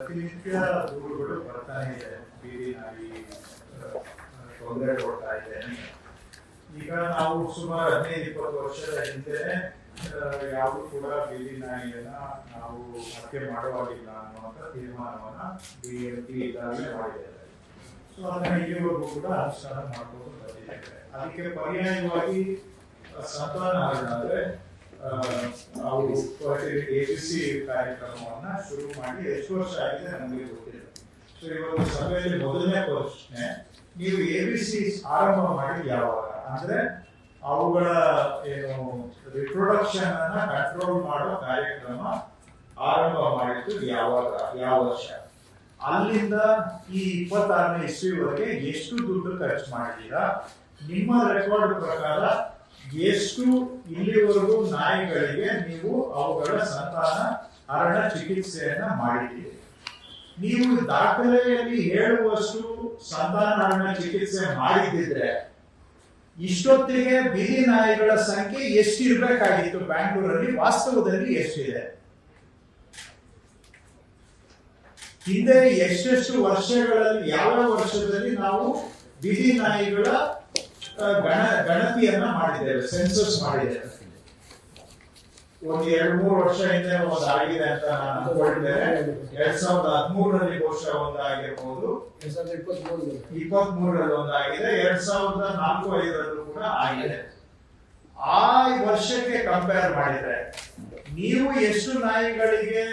ಪ್ರತಿನಿತ್ಯ ದೂರುಗಳು ಬರ್ತಾನೆ ಇದೆ. ಬೀದಿ ನಾಯಿ ತೊಂದರೆ ಕೊಡ್ತಾ ಇದೆ. ಈಗ ನಾವು ಸುಮಾರು 15-20 ವರ್ಷದ ಹಿಂದೆ ಯಾವುದು ಕೂಡ ಬೀದಿ ನಾಯಿಯನ್ನ ನಾವು ಹತ್ಯೆ ಮಾಡುವಾಗಿಲ್ಲ ಅನ್ನುವಂಥ ತೀರ್ಮಾನವನ್ನ BMT ಇದ್ದಾಗಲೇ ಮಾಡಿದ್ದಾರೆ. ಸೊ ಅದನ್ನ ಇಲ್ಲಿವರೆಗೂ ಕೂಡ ಅನುಷ್ಠಾನ ಮಾಡ್ಕೊಂಡು ಬಂದಿದ್ದಾರೆ. ಅದಕ್ಕೆ ಪರ್ಯಾಯವಾಗಿ ಸಂತಾನಹರಣ ಅಂದ್ರೆ ನಾವು ABC ಕಾರ್ಯಕ್ರಮವನ್ನ ಶುರು ಮಾಡಿ ಎಷ್ಟು ವರ್ಷ ಆಗಿದೆ ನಮಗೆ ಗೊತ್ತಿಲ್ಲ. ಸೊ ಇವತ್ತು ಸಭೆಯಲ್ಲಿ ಮೊದಲನೇ ಪ್ರಶ್ನೆ, ನೀವು ABC ಆರಂಭ ಮಾಡಿದ ಯಾವಾಗ? ಅಂದ್ರೆ ಅವುಗಳ ಏನು ರಿಪ್ರೊಡಕ್ಷನ್ ಅನ್ನ ಕಂಟ್ರೋಲ್ ಮಾಡೋ ಕಾರ್ಯಕ್ರಮ ಆರಂಭ ಮಾಡಿದ್ದು ಯಾವಾಗ, ಯಾವ ವರ್ಷ? ಅಲ್ಲಿಂದ ಈ 26ನೇ ಇಸ್ವಿವರೆಗೆ ಎಷ್ಟು ದುಡ್ಡು ಖರ್ಚು ಮಾಡಿದ್ದೀರಾ? ನಿಮ್ಮ ರೆಕಾರ್ಡ್ ಪ್ರಕಾರ ಎಷ್ಟು ಇಲ್ಲಿವರೆಗೂ ನಾಯಿಗಳಿಗೆ ನೀವು ಅವುಗಳ ಸಂತಾನ ಹರಣ ಚಿಕಿತ್ಸೆಯನ್ನ ಮಾಡಿದ್ದೀರಿ? ನೀವು ದಾಖಲೆಯಲ್ಲಿ ಹೇಳುವಷ್ಟು ಸಂತಾನಹರಣ ಚಿಕಿತ್ಸೆ ಮಾಡಿದ್ದಿದ್ರೆ ಇಷ್ಟೊತ್ತಿಗೆ ಬೀದಿ ನಾಯಿಗಳ ಸಂಖ್ಯೆ ಎಷ್ಟಿರ್ಬೇಕಾಗಿತ್ತು ಬ್ಯಾಂಗ್ಳೂರಲ್ಲಿ? ವಾಸ್ತವದಲ್ಲಿ ಎಷ್ಟಿದೆ? ಹಿಂದೆ ಎಷ್ಟೆಷ್ಟು ವರ್ಷಗಳಲ್ಲಿ, ಯಾವ ವರ್ಷದಲ್ಲಿ ನಾವು ಬೀದಿ ನಾಯಿಗಳ ಗಣತಿಯನ್ನ ಮಾಡಿದ್ದೇವೆ, ಸೆನ್ಸಸ್ ಮಾಡಿದ್ದೇವೆ? ಒಂದು 2-3 ವರ್ಷ ಹಿಂದೆ ಒಂದು ಆಗಿದೆ ಅಂತ ನಾನು ಅನ್ಕೊಳ್ತೇನೆ. 2013ರಲ್ಲಿ ಬಹುಶಃ ಒಂದು ಆಗಿರ್ಬೋದು, 2023ರಲ್ಲಿ ಒಂದು ಆಗಿದೆ, 2004-05ರಲ್ಲೂ ಕೂಡ ಆಗಿದೆ. ಆ ವರ್ಷಕ್ಕೆ ಕಂಪೇರ್ ಮಾಡಿದ್ರೆ ನೀವು ಎಷ್ಟು ನಾಯಿಗಳಿಗೆ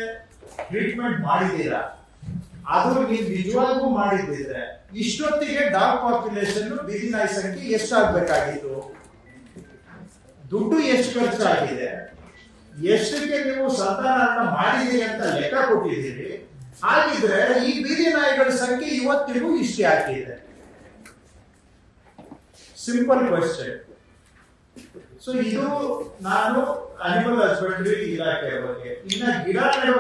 ಟ್ರೀಟ್ಮೆಂಟ್ ಮಾಡಿದ್ದೀರಾ? ಅದು ನೀವು ನಿಜವಾಗೂ ಮಾಡಿದ್ರೆ ಇಷ್ಟೊತ್ತಿಗೆ ಡಾಗ್ ಪಾಪ್ಯುಲೇಷನ್, ಬೀದಿ ನಾಯಿ ಸಂಖ್ಯೆ ಎಷ್ಟಾಗಬೇಕಾಗಿತ್ತು? ದುಡ್ಡು ಎಷ್ಟು ಖರ್ಚಾಗಿದೆ? ಎಷ್ಟಕ್ಕೆ ನೀವು ಸಂತಾನಹರಣ ಮಾಡಿದ್ದೀರಿ ಅಂತ ಲೆಕ್ಕ ಕೊಟ್ಟಿದ್ದೀರಿ? ಹಾಗಿದ್ರೆ ಈ ಬೀದಿ ನಾಯಿಗಳ ಸಂಖ್ಯೆ ಇವತ್ತಿಗೂ ಇಷ್ಟೇ ಆಗಿದೆ. Simple question. ಸೊ ಇದು ನಾನು ಅನಿಮಲ್ ಹಸ್ಬೆಂಡ್ರಿ ಇಲಾಖೆ ಬಗ್ಗೆ. ಇನ್ನ ಗಿಡ ನೆಡೋ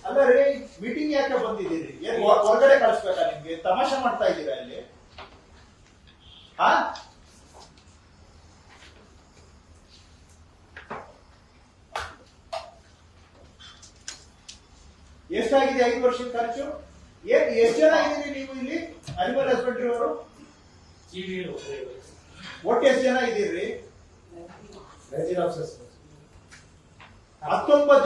ಅಲ್ಲ ರೀ, ಮೀಟಿಂಗ್ ಯಾಕೆ ಬಂದಿದ್ದೀರಿ? ಹೊರಗಡೆ ಕಳಿಸ್ಬೇಕಾ ನಿಮ್ಗೆ? ತಮಾಷೆ ಮಾಡ್ತಾ ಇದ್ದೀರಾ ಇಲ್ಲಿ? ಎಷ್ಟಾಗಿದೆ 5 ವರ್ಷದ ಖರ್ಚು? ಎಷ್ಟು ಜನ ಇದ್ದೀರಿ ನೀವು ಇಲ್ಲಿ ಅನಿಮಲ್ ಹಸ್ಬೆಂಡ್ರಿ ಅವರು? ಒಟ್ಟು ಎಷ್ಟು ಜನ ಇದ್ದೀರಿ? 19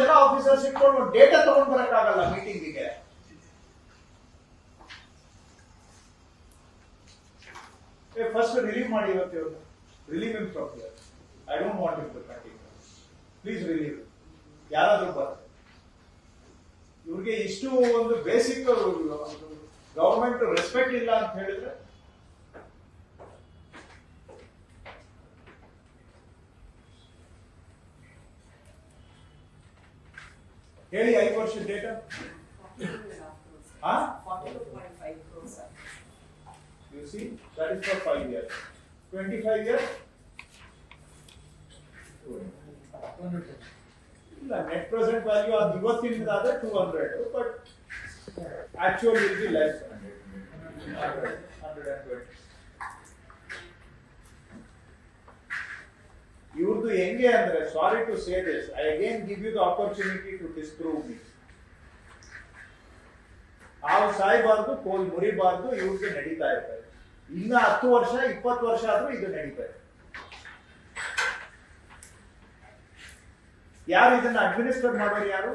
ಜನ ಆಫೀಸರ್ಸ್ ಇಟ್ಕೊಂಡು ಡೇಟಾ ತಗೊಂಡ್ ಬರಕ್ಕಾಗಲ್ಲ ಮೀಟಿಂಗಿಗೆ. ಫಸ್ಟ್ ರಿಲೀವ್ ಮಾಡಿ ಇವತ್ತು. Relieve in from here. I don't want it to continue. Please relieve. ಯಾರಾದ್ರೂ ಬರ್ತಾರೆ. ಇವ್ರಿಗೆ ಇಷ್ಟು ಒಂದು ಬೇಸಿಕ್ ಗವರ್ಮೆಂಟ್ ರೆಸ್ಪೆಕ್ಟ್ ಇಲ್ಲ ಅಂತ ಹೇಳಿದ್ರೆ ಹೇಳಿ. 5 ವರ್ಷ data 42.5 crores. You see, that is for 5 years. 25 years? ಇಲ್ಲ, net present value ಅದು ಇವತ್ತಿನದಾದ್ರೆ 200, but actual will be less than 120. ಇವ್ರದ್ದು ಹೆಂಗೆ ಅಂದ್ರೆ, sorry to say this, I again give you the opportunity to disprove me. ಹಾವು ಸಾಯ್ಬಾರ್ದು, ಕೋಲ್ ಮುರಿಬಾರ್ದು, ಇವ್ರಿಗೆ ನಡೀತಾ ಇರ್ತಾರೆ. ಇನ್ನ 10 ವರ್ಷ 20 ವರ್ಷ ಆದ್ರೂ ಇದು ನಡೀತಾ ಇದೆ. ಯಾರು ಇದನ್ನ ಅಡ್ಮಿನಿಸ್ಟ್ರೇಟ್ ಮಾಡೋರು? ಯಾರು?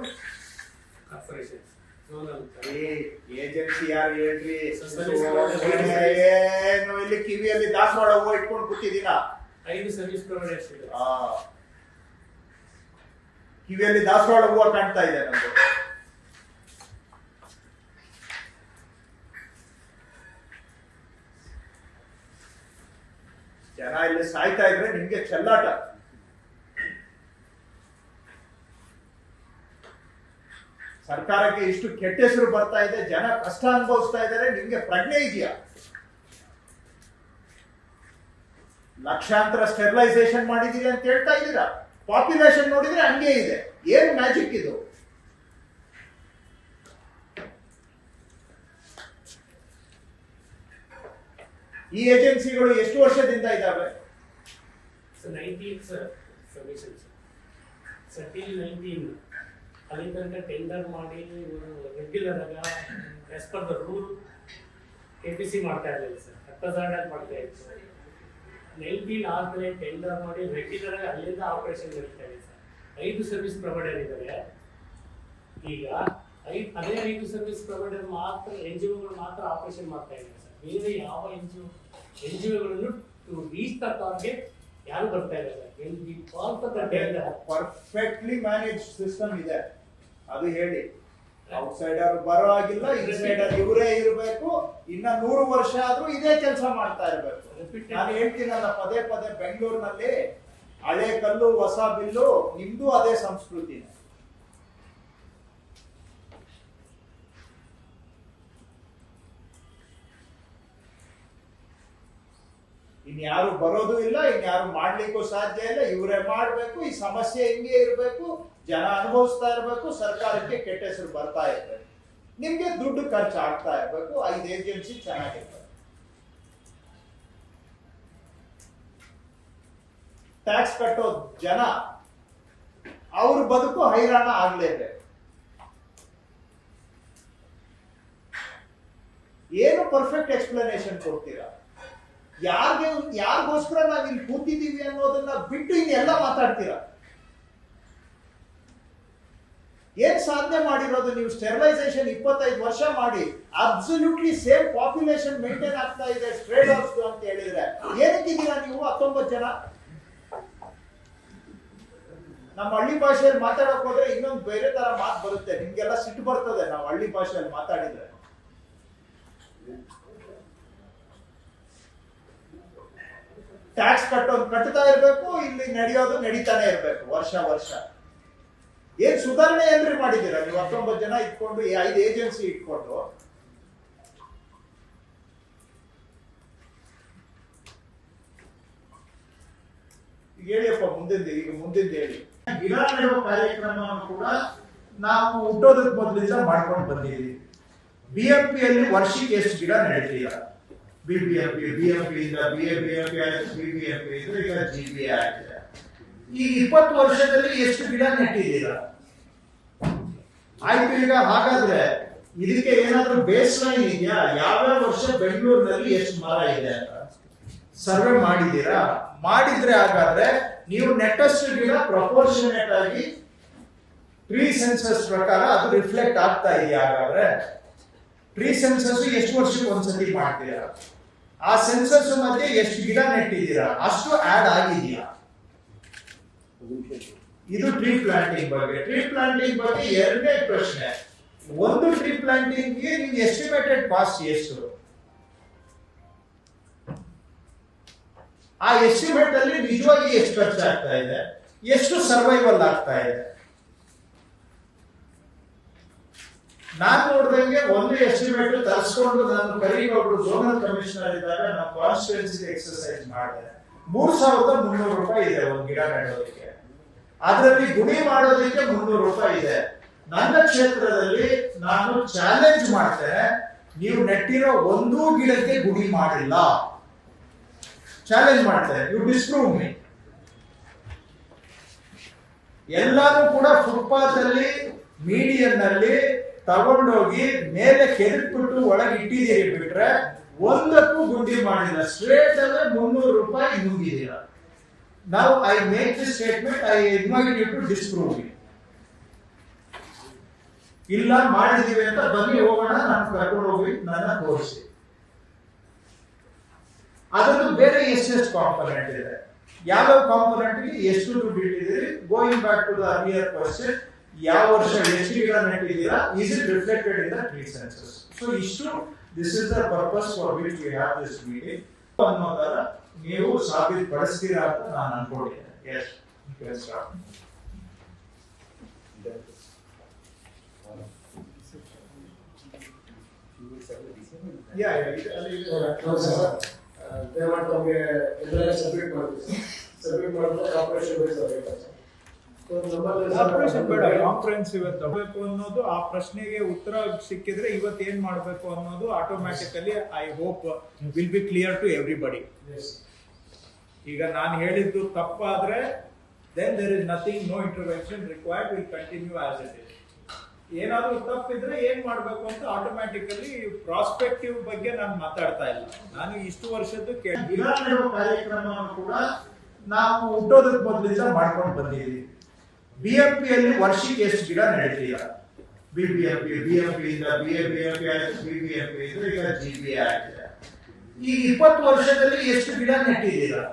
ಏಜೆನ್ಸಿ ಯಾರು ಹೇಳ್ರಿ? ಏನು ಇಲ್ಲಿ ಕಿವಿಯಲ್ಲಿ ದಾಸವಾಳ ಹೂವು ಇಟ್ಕೊಂಡು ಕೂತಿದ್ದೀನ? 5 ಸರ್ವಿಸ್ ಪ್ರೊವೈಡರ್ಸ್ ಇದೆ. ಕಿವಿಯಲ್ಲಿ ದಾಸವಾಳ ಹೂವು ಕಾಣ್ತಾ ಇದೆ ನಮ್ದು. ಜನ ಇಲ್ಲಿ ಸಾಯ್ತಾ ಇದ್ರೆ ನಿಮ್ಗೆ ಚೆಲ್ಲಾಟ. ಸರ್ಕಾರಕ್ಕೆ ಇಷ್ಟು ಕೆಟ್ಟ ಹೆಸರು ಬರ್ತಾ ಇದೆ, ಜನ ಕಷ್ಟ ಅನುಭವಿಸ್ತಾ ಇದ್ದಾರೆ, ನಿಮ್ಗೆ ಪ್ರಜ್ಞೆ ಇದೆಯಾ? ಲಕ್ಷಾಂತರ ಸ್ಟೆರಿಲೈಸೇಷನ್ ಮಾಡಿದೀರಿ ಅಂತ ಹೇಳ್ತಾ ಇದ್ದೀರಾ. ಪಾಪ್ಯುಲೇಷನ್ ನೋಡಿದ್ರೆ ಹಂಗೆ ಇದೆ. ಏನು ಮ್ಯಾಜಿಕ್ ಇದು? ಈ ಏಜೆನ್ಸಿಗಳು ಎಷ್ಟು ವರ್ಷದಿಂದ ಇದ್ದಾವೆ? 19 ಸರ್, 19 ಅಲ್ಲಿ ತನಕ ಟೆಂಡರ್ ಮಾಡಿ ರೆಗ್ಯುಲರ್ ಆಗ as per the rule KPC ಮಾಡ್ತಾ ಇರಲಿಲ್ಲ ಸರ್, ಹತ್ತದಾಂಡಾಗಿ ಮಾಡ್ತಾ ಇತ್ತು. 19 ಆದ್ಮೇಲೆ ಟೆಂಡರ್ ಮಾಡಿ ರೆಗ್ಯುಲರ್ ಆಗಿ ಅಲ್ಲಿಂದ ಆಪರೇಷನ್ ನಡೀತಾ ಇದೆ ಸರ್. 5 ಸರ್ವಿಸ್ ಪ್ರೊವೈಡರ್ ಇದ್ದಾರೆ ಈಗ. ಅದೇ 5 ಸರ್ವಿಸ್ ಪ್ರೊವೈಡರ್ ಮಾತ್ರ NGOಗಳು ಮಾತ್ರ ಆಪರೇಷನ್ ಮಾಡ್ತಾ ಇದ್ದಾರೆ ಸರ್. ಬೇರೆ ಯಾವ NGOಗಳನ್ನು ಟು ರೀಚ್ ದ ಟಾರ್ಗೆಟ್ ಯಾರು ಬರ್ತಾ ಇಲ್ಲ ಸರ್. ಪರ್ಫೆಕ್ಟ್ಲಿ ಮ್ಯಾನೇಜ್ ಸಿಸ್ಟಮ್ ಇದೆ, ಅದು ಹೇಳಿ. ಔಟ್ಸೈಡರ್ ಬರೋ ಆಗಿಲ್ಲ, ಇನ್ಸೈಡರ್ ಇವರೇ ಇರಬೇಕು. ಇನ್ನ 100 ವರ್ಷ ಆದ್ರೂ ಇದೇ ಕೆಲಸ ಮಾಡ್ತಾ ಇರ್ಬೇಕು. ನಾನು ಹೇಳ್ತೀನಲ್ಲ ಪದೇ ಪದೇ, ಬೆಂಗಳೂರಿನಲ್ಲಿ ಹಳೆ ಕಲ್ಲು ಹೊಸ ಬಿಲ್ಲು, ನಿಮ್ದು ಅದೇ ಸಂಸ್ಕೃತಿನೇ. ಇನ್ಯಾರು ಬರೋದು ಇಲ್ಲ, ಇನ್ಯಾರು ಮಾಡ್ಲಿಕ್ಕೂ ಸಾಧ್ಯ ಇಲ್ಲ. ಇವರೇ ಮಾಡ್ಬೇಕು. ಈ ಸಮಸ್ಯೆ ಹಿಂಗೆ ಇರಬೇಕು, ಜನ ಅನುಭವಿಸ್ತಾ ಇರ್ಬೇಕು, ಸರ್ಕಾರಕ್ಕೆ ಕೆಟ್ಟ ಹೆಸರು ಬರ್ತಾ ಇರ್ಬೇಕು, ನಿಮ್ಗೆ ದುಡ್ಡು ಖರ್ಚು ಆಗ್ತಾ ಇರ್ಬೇಕು. 5 ಏಜೆನ್ಸಿ ಚೆನ್ನಾಗಿರ್ಬೇಕು. ಟ್ಯಾಕ್ಸ್ ಕಟ್ಟೋ ಜನ ಅವ್ರ ಬದುಕು ಹೈರಾಣ ಆಗ್ಲೇಬೇಕು. ಏನು ಪರ್ಫೆಕ್ಟ್ ಎಕ್ಸ್ಪ್ಲನೇಷನ್ ಕೊಡ್ತೀರಾ? ಯಾರಿಗೋಸ್ಕರ ನಾವ್ ಇಲ್ಲಿ ಕೂತಿದೀವಿ ಅನ್ನೋದನ್ನ ಬಿಟ್ಟು ಇನ್ನೆಲ್ಲ ಮಾತಾಡ್ತೀರಾ? ಏನ್ ಸಾಧನೆ ಮಾಡಿರೋದು ನೀವು? ಸ್ಟೆರಿಲೈಸೇಷನ್ 25 ವರ್ಷ ಮಾಡಿ ಅಬ್ಸಲ್ಯೂಟ್ಲಿ ಸೇಮ್ ಪಾಪ್ಯುಲೇಷನ್ ಮೇಂಟೈನ್ ಆಗ್ತಾ ಇದೆ ಸ್ಟ್ರೇಡ್ ಔಟ್ಸ್ ಅಂತ ಹೇಳಿದ್ರೆ ಏನಕ್ಕಿದ್ದೀರಾ ನೀವು 19 ಜನ? ನಮ್ಮ ಹಳ್ಳಿ ಭಾಷೆಯಲ್ಲಿ ಮಾತಾಡಕ್ ಹೋದ್ರೆ ಇನ್ನೊಂದು ಬೇರೆ ತರ ಮಾತು ಬರುತ್ತೆ, ನಿಮ್ಗೆಲ್ಲ ಸಿಟ್ಟು ಬರ್ತದೆ ನಾವು ಹಳ್ಳಿ ಭಾಷೆಯಲ್ಲಿ ಮಾತಾಡಿದ್ರೆ. ಟ್ಯಾಕ್ಸ್ ಕಟ್ತಾ ಇರ್ಬೇಕು, ಇಲ್ಲಿ ನಡೆಯೋದು ನಡೀತಾನೆ ಇರ್ಬೇಕು ವರ್ಷ ವರ್ಷ. ಏನ್ ಸುಧಾರಣೆ ಏನ್ರಿ ಮಾಡಿದ್ದೀರಾ ನೀವು? 19 ಜನ ಇಟ್ಕೊಂಡು 5 ಏಜೆನ್ಸಿ ಇಟ್ಕೊಂಡು. ಈಗ ಹೇಳಿಯಪ್ಪ ಮುಂದಿನ ಹೇಳಿ. ಗಿಡ ನೆಡುವ ಕಾರ್ಯಕ್ರಮವನ್ನು ಕೂಡ ನಾವು ಹುಟ್ಟೋದಕ್ಕೆ ಮೊದಲಿಂದ ಮಾಡ್ಕೊಂಡು ಬಂದಿದ್ದೀವಿ. BMP ಅಲ್ಲಿ ವರ್ಷಕ್ಕೆ ಎಷ್ಟು ಗಿಡ ನೆಡ್ತೀರಾ? BBMP ಇಂದ BABMP ಆಯ್ತು, BBMP ಇದ್ರೆ ಈಗ GBA ಆಗಿದೆ. ಈ 20 ವರ್ಷದಲ್ಲಿ ಎಷ್ಟು ಗಿಡ ನೆಟ್ಟಿದ್ದೀರಾ? ಆಯ್ತು. ಈಗ ಹಾಗಾದ್ರೆ ಇದಕ್ಕೆ ಏನಾದ್ರೂ ಬೇಸ್ ಲೈನ್ ಇದೆಯಾ? ಯಾವ್ಯಾವ ವರ್ಷ ಬೆಂಗಳೂರಿನಲ್ಲಿ ಎಷ್ಟು ಮರ ಇದೆ ಅಂತ ಸರ್ವೆ ಮಾಡಿದ್ದೀರಾ? ಮಾಡಿದ್ರೆ ಹಾಗಾದ್ರೆ ನೀವು ನೆಟ್ಟಷ್ಟು ಗಿಡ ಪ್ರಪೋರ್ಷನೇಟ್ ಆಗಿ ಟ್ರೀ ಸೆನ್ಸಸ್ ಪ್ರಕಾರ ಅದು ರಿಫ್ಲೆಕ್ಟ್ ಆಗ್ತಾ ಇದೆಯಾ? ಹಾಗಾದ್ರೆ ಟ್ರೀ ಸೆನ್ಸಸ್ ಎಷ್ಟು ವರ್ಷಕ್ಕೆ ಒಂದ್ಸತಿ ಮಾಡ್ತೀರಾ? ಆ ಸೆನ್ಸಸ್ ಮಧ್ಯೆ ಎಷ್ಟು ಗಿಡ ನೆಟ್ಟಿದ್ದೀರಾ ಅಷ್ಟು ಆಡ್ ಆಗಿದೆಯಾ? ಇದು ಟ್ರೀ ಪ್ಲಾಂಟಿಂಗ್ ಬಗ್ಗೆ. ಟ್ರೀ ಪ್ಲಾಂಟಿಂಗ್ ಬಗ್ಗೆ ಎರಡನೇ ಪ್ರಶ್ನೆ, ಒಂದು ಟ್ರೀ ಪ್ಲಾಂಟಿಂಗ್ ಗೆ ನಿಮ್ಗೆ ಎಸ್ಟಿಮೇಟೆಡ್ ಕಾಸ್ಟ್ ಎಷ್ಟು? ಆ ಎಸ್ಟಿಮೇಟ್ ಅಲ್ಲಿ ನಿಜವಾಗಿ ಎಷ್ಟು ಖರ್ಚಾಗ್ತಾ ಇದೆ, ಎಷ್ಟು ಸರ್ವೈವಲ್ ಆಗ್ತಾ ಇದೆ? ನಾನು ನೋಡಿದಂಗೆ ಒಂದು ಎಸ್ಟಿಮೇಟ್ ತರಿಸ್ಕೊಂಡು ನಾನು ಕರೀಗೊಬ್ರು ಝೋನಲ್ ಕಮಿಷನರ್ ಇದ್ದಾಗ ನಾವು ಕಾನ್ಸ್ಟಿಟ್ಯೂನ್ಸಿ ಎಕ್ಸರ್ಸೈಸ್ ಮಾಡಿದೆ. 3,300 ರೂಪಾಯಿ ಇದೆ ಒಂದು ಗಿಡ ನೆಡೋದಕ್ಕೆ. ಅದರಲ್ಲಿ ಗುಣಿ ಮಾಡೋದಕ್ಕೆ 300 ರೂಪಾಯಿ ಇದೆ. ನನ್ನ ಕ್ಷೇತ್ರದಲ್ಲಿ ನಾನು ಚಾಲೆಂಜ್ ಮಾಡ್ತೇನೆ, ನೀವು ನೆಟ್ಟಿರೋ ಒಂದೂ ಗಿಡಕ್ಕೆ ಗುಣಿ ಮಾಡಿಲ್ಲ. ಚಾಲೆಂಜ್ ಮಾಡ್ತೇನೆ, ಯು ಡಿಸ್ಪ್ರೂವ್ ಮೀ. ಎಲ್ಲಾನು ಕೂಡ ಫುಟ್ಪಾತ್ ಅಲ್ಲಿ ಮೀಡಿಯನ್ ನಲ್ಲಿ ತಗೊಂಡೋಗಿ ಮೇಲೆ ಕೆದಕ್ಬಿಟ್ಟು ಒಳಗೆ ಇಟ್ಟಿದ್ದೀರಿ ಬಿಟ್ರೆ ಒಂದಕ್ಕೂ ಗುಂಡಿ ಮಾಡಿಲ್ಲ. ಸ್ಟ್ರೇಟ್ ಅವೇ 300 ರೂಪಾಯಿ ನುಂಗಿದ್ದೀರ. ನಾವು I make this statement, I invite you to disprove me. ಇಲ್ಲ ಮಾಡಿದೀವಿ ಅಂತ ಬನ್ನಿ ಹೋಗೋಣ, ನಾನು ಕರ್ಕೊಂಡು ಹೋಗಿ ನನ್ನ ತೋರಿಸಿ. ಅದರದ್ದು ಬೇರೆ ಎಷ್ಟೆಷ್ಟು ಕಾಂಪೊನೆಂಟ್ ಇದೆ, ಯಾವ್ಯಾವ ಕಾಂಪೊನೆಂಟ್ ಗೆ ಎಷ್ಟು ದುಡ್ಡು ಇಟ್ಟಿದ್ದೀರಿ? Going back to the earlier question, ಯಾವ ವರ್ಷ ಎಷ್ಟು ಗಿಡ ನೆಟ್ಟಿದ್ದೀರಾ, is it reflected in the tree census? So ಇಷ್ಟು, this is the purpose for which we have this meeting ಅನ್ನೋ ತರ ನೀವು ಸಾಬೀತುಪಡಿಸ್ತೀರಾ ಅಂತ ನಾನು ಅನ್ಕೊಂಡಿದ್ದೇನೆ. ಎಸ್, ದಯಮಾಡಿ ನಮಗೆ ಎಲ್ಲ ಸಬ್ಮಿಟ್ ಮಾಡ್ತೀವಿ. ಸಬ್ಮಿಟ್ ಮಾಡಿದ್ರೆ ಕಾರ್ಪೊರೇಷನ್ ಕಾರ್ಪೊರೇಷನ್ ಬೇಡ, ಕಾಂಪ್ರಹೆನ್ಸಿವ್ ತಗೋಬೇಕು ಅನ್ನೋದು, ಆ ಪ್ರಶ್ನೆಗೆ ಉತ್ತರ ಸಿಕ್ಕಿದ್ರೆ ಇವತ್ತು ಏನ್ ಮಾಡ್ಬೇಕು ಅನ್ನೋದು automatically I hope will be clear to everybody. ಈಗ ನಾನು ಹೇಳಿದ್ದು ತಪ್ಪಾದ್ರೆ then there is nothing, no intervention required, will continue as it is. ಏನಾದ್ರೂ ತಪ್ಪಿದ್ರೆ ಏನ್ ಮಾಡ್ಬೇಕು ಅಂತ ಆಟೋಮ್ಯಾಟಿಕಲಿ ಪ್ರಾಸ್ಪೆಕ್ಟಿವ್ ಬಗ್ಗೆ ನಾನು ಮಾತಾಡ್ತಾ ಇಲ್ಲ. ನಾನು ಇಷ್ಟು ವರ್ಷದ್ದು ಗಿಡ ನೆಡುವ ಕಾರ್ಯಕ್ರಮವನ್ನು ಕೂಡ ನಾವು ಹುಟ್ಟೋದಕ್ಕೆ ಮೊದಲಿಂದ ಮಾಡ್ಕೊಂಡು ಬಂದಿದ್ದೀವಿ. BMP ಅಲ್ಲಿ ವರ್ಷಕ್ಕೆ ಎಷ್ಟು ಗಿಡ ನೆಡ್ತೀರಾ? BBMP ಇಂದ BMP ಆಯ್ತು, BBMP ಇದ್ರೆ ಈಗ GBA ಆಗಿದೆ. ಈ 20 ವರ್ಷದಲ್ಲಿ ಎಷ್ಟು ಗಿಡ ನೆಟ್ಟಿದ್ದೀರಾ?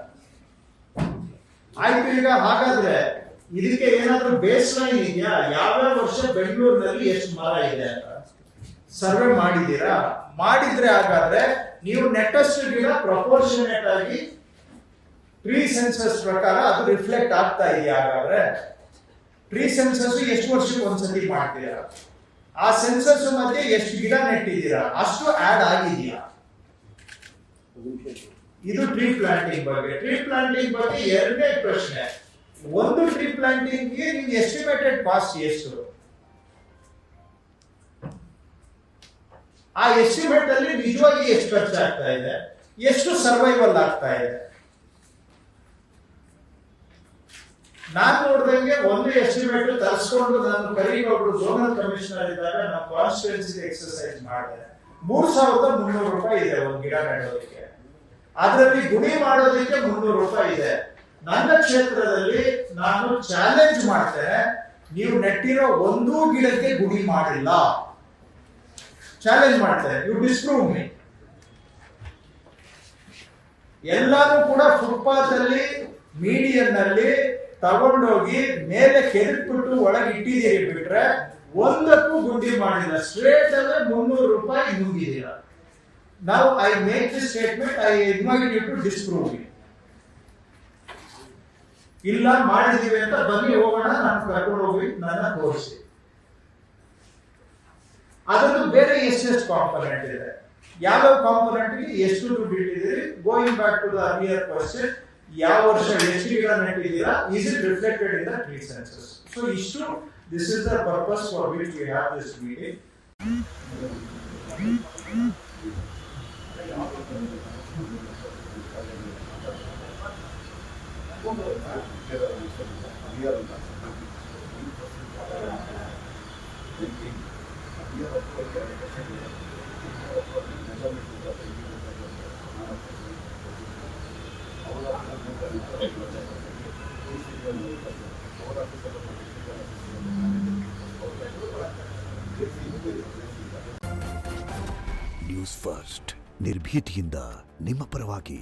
ಆಯ್ತು, ಈಗ ಹಾಗಾದ್ರೆ ಇದಕ್ಕೆ ಏನಾದ್ರೂ ಬೇಸ್ ಲೈನ್ ಇದೆಯಾ? ಯಾವ್ಯಾವ ವರ್ಷ ಬೆಂಗಳೂರಿನಲ್ಲಿ ಎಷ್ಟು ಮರ ಇದೆ ಅಂತ ಸರ್ವೆ ಮಾಡಿದ್ದೀರಾ? ಮಾಡಿದ್ರೆ ಹಾಗಾದ್ರೆ ನೀವು ನೆಟ್ಟಷ್ಟು ಗಿಡ ಪ್ರಪೋರ್ಷನೇಟ್ ಆಗಿ ಟ್ರೀ ಸೆನ್ಸಸ್ ಪ್ರಕಾರ ಅದು ರಿಫ್ಲೆಕ್ಟ್ ಆಗ್ತಾ ಇದೆಯಾ? ಹಾಗಾದ್ರೆ ಟ್ರೀ ಸೆನ್ಸಸ್ ಎಷ್ಟು ವರ್ಷಕ್ಕೆ ಒಂದ್ಸತಿ ಮಾಡ್ತೀರಾ? ಆ ಸೆನ್ಸಸ್ ಮಧ್ಯೆ ಎಷ್ಟು ಗಿಡ ನೆಟ್ಟಿದ್ದೀರಾ? ಅಷ್ಟು ಆಡ್ ಆಗಿದೆಯಾ? ಇದು ಟ್ರೀ ಪ್ಲಾಂಟಿಂಗ್ ಬಗ್ಗೆ. ಟ್ರೀ ಪ್ಲಾಂಟಿಂಗ್ ಬಗ್ಗೆ ಎರಡನೇ ಪ್ರಶ್ನೆ, ಒಂದು ಟ್ರೀ ಪ್ಲಾಂಟಿಂಗ್ ಗೆ ನಿಮ್ಗೆ ಎಸ್ಟಿಮೇಟೆಡ್ ಕಾಸ್ಟ್ ಎಷ್ಟು? ಆ ಎಸ್ಟಿಮೇಟ್ ಅಲ್ಲಿ ನಿಜವಾಗಿ ಎಷ್ಟು ಖರ್ಚಾಗ್ತಾ ಇದೆ, ಎಷ್ಟು ಸರ್ವೈವಲ್ ಆಗ್ತಾ ಇದೆ? ನಾನು ನೋಡ್ದಂಗೆ ಒಂದು ಎಸ್ಟಿಮೇಟ್ ತರಿಸ್ಕೊಂಡು ನಾನು ಕರೀಗೊಬ್ರು ಝೋನಲ್ ಕಮಿಷನರ್ ಇದ್ದಾಗ ನಾವು ಕಾನ್ಸ್ಟಿಟ್ಯೂನ್ಸಿ ಎಕ್ಸರ್ಸೈಸ್ ಮಾಡಿದೆ. 3,300 ರೂಪಾಯಿ ಇದೆ ಒಂದು ಗಿಡ ನೆಡೋದಕ್ಕೆ. ಅದರಲ್ಲಿ ಗುಣಿ ಮಾಡೋದಕ್ಕೆ 300 ರೂಪಾಯಿ ಇದೆ. ನನ್ನ ಕ್ಷೇತ್ರದಲ್ಲಿ ನಾನು ಚಾಲೆಂಜ್ ಮಾಡ್ತೇನೆ, ನೀವು ನೆಟ್ಟಿರೋ ಒಂದೂ ಗಿಡಕ್ಕೆ ಗುಣಿ ಮಾಡಿಲ್ಲ. ಚಾಲೆಂಜ್ ಮಾಡ್ತೇನೆ, ಯು ಡಿಸ್ಪ್ರೂವ್ ಮೀ. ಎಲ್ಲಾನು ಕೂಡ ಫುಟ್ಪಾತ್ ಅಲ್ಲಿ ಮೀಡಿಯನ್ ನಲ್ಲಿ ತಗೊಂಡೋಗಿ ಮೇಲೆ ಕೆದಕ್ಬಿಟ್ಟು ಒಳಗೆ ಇಟ್ಟಿದ್ದೀರಿ ಬಿಟ್ರೆ ಒಂದಕ್ಕೂ ಗುಂಡಿ ಮಾಡಿಲ್ಲ. ಸ್ಟ್ರೇಟ್ ಅಲ್ಲೇ 300 ರೂಪಾಯಿ ನುಂಗಿದ್ದೀರ. ನಾವು I make this statement, I invite you to disprove me. ಇಲ್ಲ ಮಾಡಿದೀವಿ ಅಂತ ಬನ್ನಿ ಹೋಗೋಣ, ನಾನು ಕರ್ಕೊಂಡು ಹೋಗಿ ನನ್ನ ತೋರಿಸಿ. ಅದರದ್ದು ಬೇರೆ ಎಷ್ಟೆಷ್ಟು ಕಾಂಪೊನೆಂಟ್ ಇದೆ, ಯಾವ ಕಾಂಪೊನೆಂಟ್ ಗೆ ಎಷ್ಟು ದುಡ್ಡು ಇಟ್ಟಿದ್ದೀರಿ? Going back to the earlier question, ಯಾವ ವರ್ಷ ಎಷ್ಟು ಗಿಡ ನೆಟ್ಟಿದ್ದೀರಾ, is it reflected in the tree census? So ಇಷ್ಟು, this is the purpose for which we have this meeting. News first, ನಿರ್ಭೀತಿಯಿಂದ ನಿಮ್ಮ ಪರವಾಗಿ.